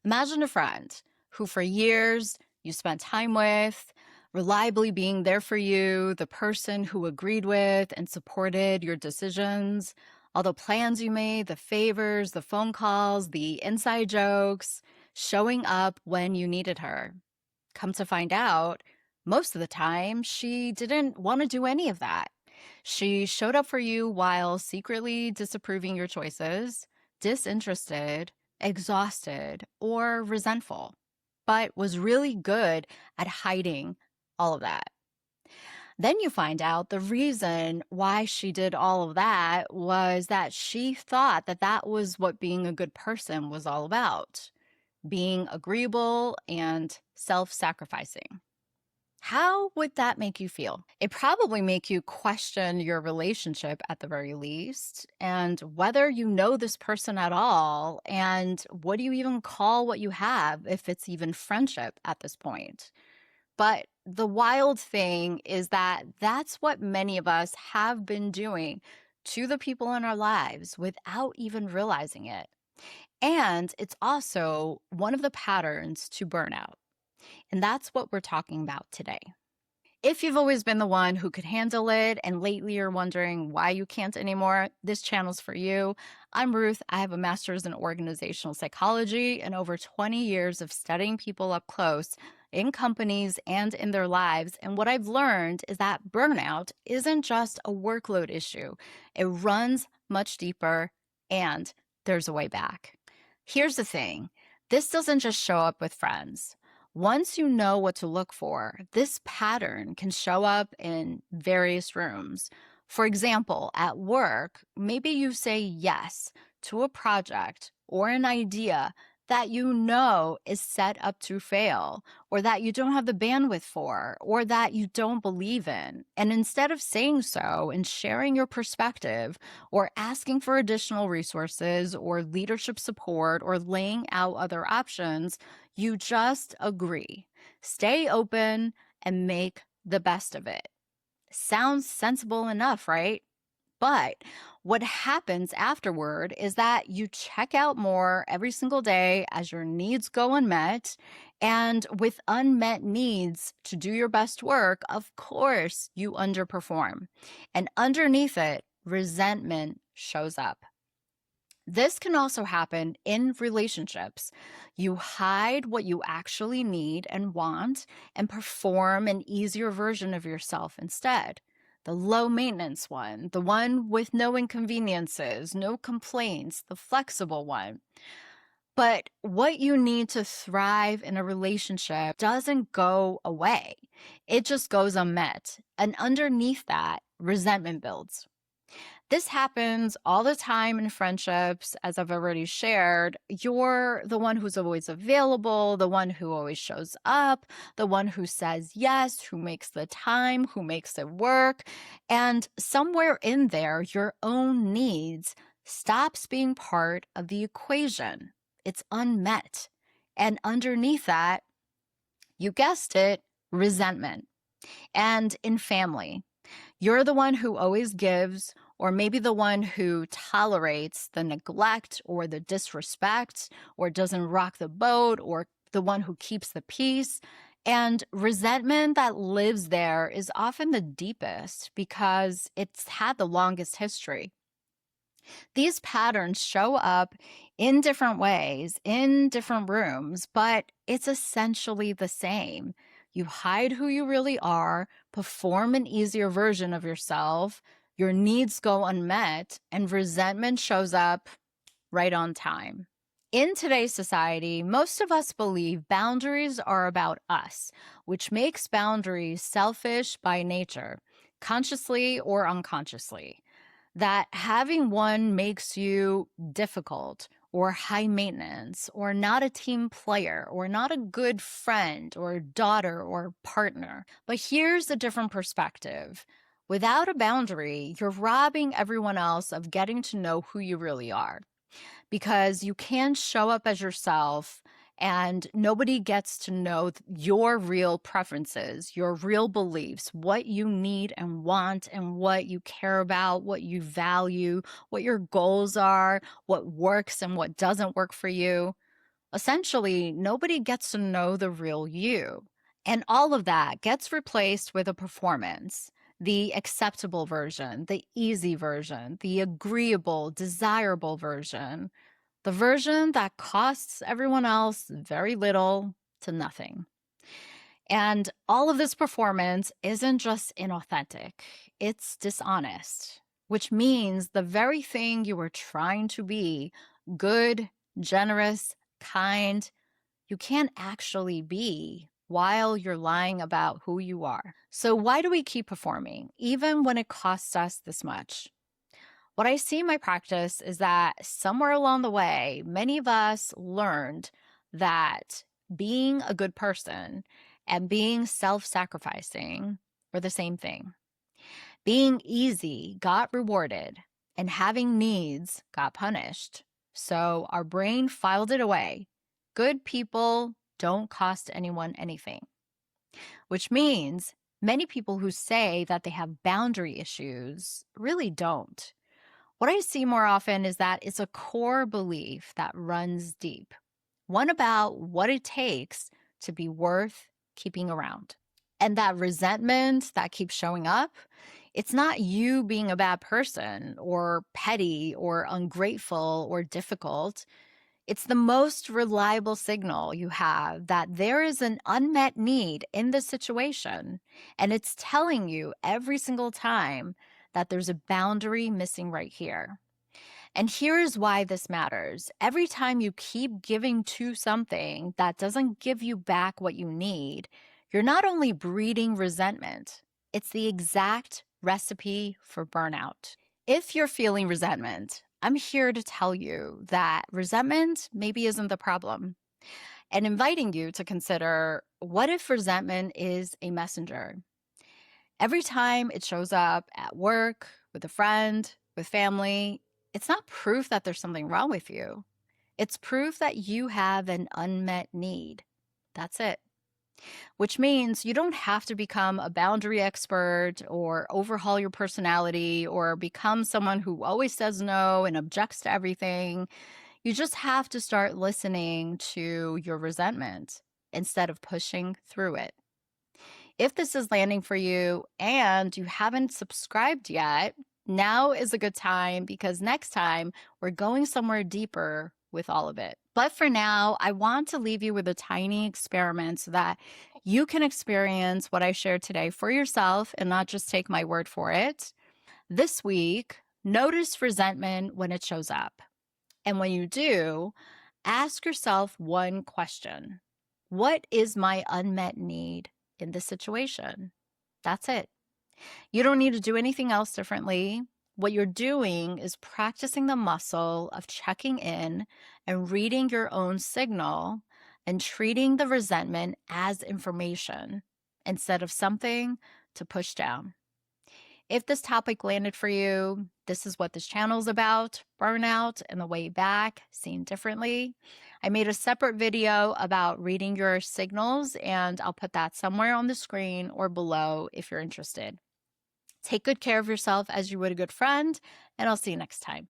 Imagine a friend who, for years, you spent time with, reliably being there for you, the person who agreed with and supported your decisions, all the plans you made, the favors, the phone calls, the inside jokes, showing up when you needed her. Come to find out, most of the time, she didn't want to do any of that. She showed up for you while secretly disapproving your choices, disinterested, exhausted, or resentful, but was really good at hiding all of that. Then you find out the reason why she did all of that was that she thought that that was what being a good person was all about, being agreeable and self-sacrificing. How would that make you feel? It probably make you question your relationship at the very least, and whether you know this person at all, and what do you even call what you have if it's even friendship at this point. But the wild thing is that that's what many of us have been doing to the people in our lives without even realizing it. And it's also one of the patterns to burnout. And that's what we're talking about today. If you've always been the one who could handle it and lately you're wondering why you can't anymore, this channel's for you. I'm Ruth. I have a master's in organizational psychology and over 20 years of studying people up close in companies and in their lives. And what I've learned is that burnout isn't just a workload issue. It runs much deeper and there's a way back. Here's the thing. This doesn't just show up with friends. Once you know what to look for, this pattern can show up in various rooms. For example, at work, maybe you say yes to a project or an idea that you know is set up to fail, or that you don't have the bandwidth for, or that you don't believe in. And instead of saying so and sharing your perspective, or asking for additional resources, or leadership support, or laying out other options, you just agree. Stay open and make the best of it. Sounds sensible enough, right? But what happens afterward is that you check out more every single day as your needs go unmet. And with unmet needs to do your best work, of course, you underperform. And underneath it, resentment shows up. This can also happen in relationships. You hide what you actually need and want and perform an easier version of yourself instead. The low maintenance one, the one with no inconveniences, no complaints, the flexible one. But what you need to thrive in a relationship doesn't go away. It just goes unmet. And underneath that, resentment builds. This happens all the time in friendships, as I've already shared. You're the one who's always available, the one who always shows up, the one who says yes, who makes the time, who makes it work. And somewhere in there, your own needs stops being part of the equation. It's unmet. And underneath that, you guessed it, resentment. And in family, you're the one who always gives, or maybe the one who tolerates the neglect or the disrespect, or doesn't rock the boat, or the one who keeps the peace. And resentment that lives there is often the deepest because it's had the longest history. These patterns show up in different ways, in different rooms, but it's essentially the same. You hide who you really are, perform an easier version of yourself, your needs go unmet, and resentment shows up right on time. In today's society, most of us believe boundaries are about us, which makes boundaries selfish by nature, consciously or unconsciously. That having one makes you difficult or high maintenance or not a team player or not a good friend or daughter or partner. But here's a different perspective. Without a boundary, you're robbing everyone else of getting to know who you really are, because you can show up as yourself and nobody gets to know your real preferences, your real beliefs, what you need and want and what you care about, what you value, what your goals are, what works and what doesn't work for you. Essentially, nobody gets to know the real you. And all of that gets replaced with a performance, the acceptable version, the easy version, the agreeable, desirable version, the version that costs everyone else very little to nothing. And all of this performance isn't just inauthentic, it's dishonest, which means the very thing you were trying to be, good, generous, kind, you can't actually be while you're lying about who you are. So, why do we keep performing, even when it costs us this much? What I see in my practice is that somewhere along the way, many of us learned that being a good person and being self sacrificing were the same thing. Being easy got rewarded, and having needs got punished. So our brain filed it away. Good people don't cost anyone anything, which means many people who say that they have boundary issues really don't. What I see more often is that it's a core belief that runs deep, one about what it takes to be worth keeping around. And that resentment that keeps showing up, it's not you being a bad person or petty or ungrateful or difficult. It's the most reliable signal you have that there is an unmet need in the situation. And it's telling you every single time that there's a boundary missing right here. And here's why this matters. Every time you keep giving to something that doesn't give you back what you need, you're not only breeding resentment, it's the exact recipe for burnout. If you're feeling resentment, I'm here to tell you that resentment maybe isn't the problem, and inviting you to consider what if resentment is a messenger? Every time it shows up at work, with a friend, with family, it's not proof that there's something wrong with you. It's proof that you have an unmet need. That's it. Which means you don't have to become a boundary expert or overhaul your personality or become someone who always says no and objects to everything. You just have to start listening to your resentment instead of pushing through it. If this is landing for you and you haven't subscribed yet, now is a good time because next time we're going somewhere deeper with all of it. But for now, I want to leave you with a tiny experiment so that you can experience what I shared today for yourself and not just take my word for it. This week, notice resentment when it shows up. And when you do, ask yourself one question. What is my unmet need in this situation? That's it. You don't need to do anything else differently. What you're doing is practicing the muscle of checking in and reading your own signal and treating the resentment as information instead of something to push down. If this topic landed for you, this is what this channel is about, burnout and the way back, seen differently. I made a separate video about reading your signals, and I'll put that somewhere on the screen or below if you're interested. Take good care of yourself as you would a good friend, and I'll see you next time.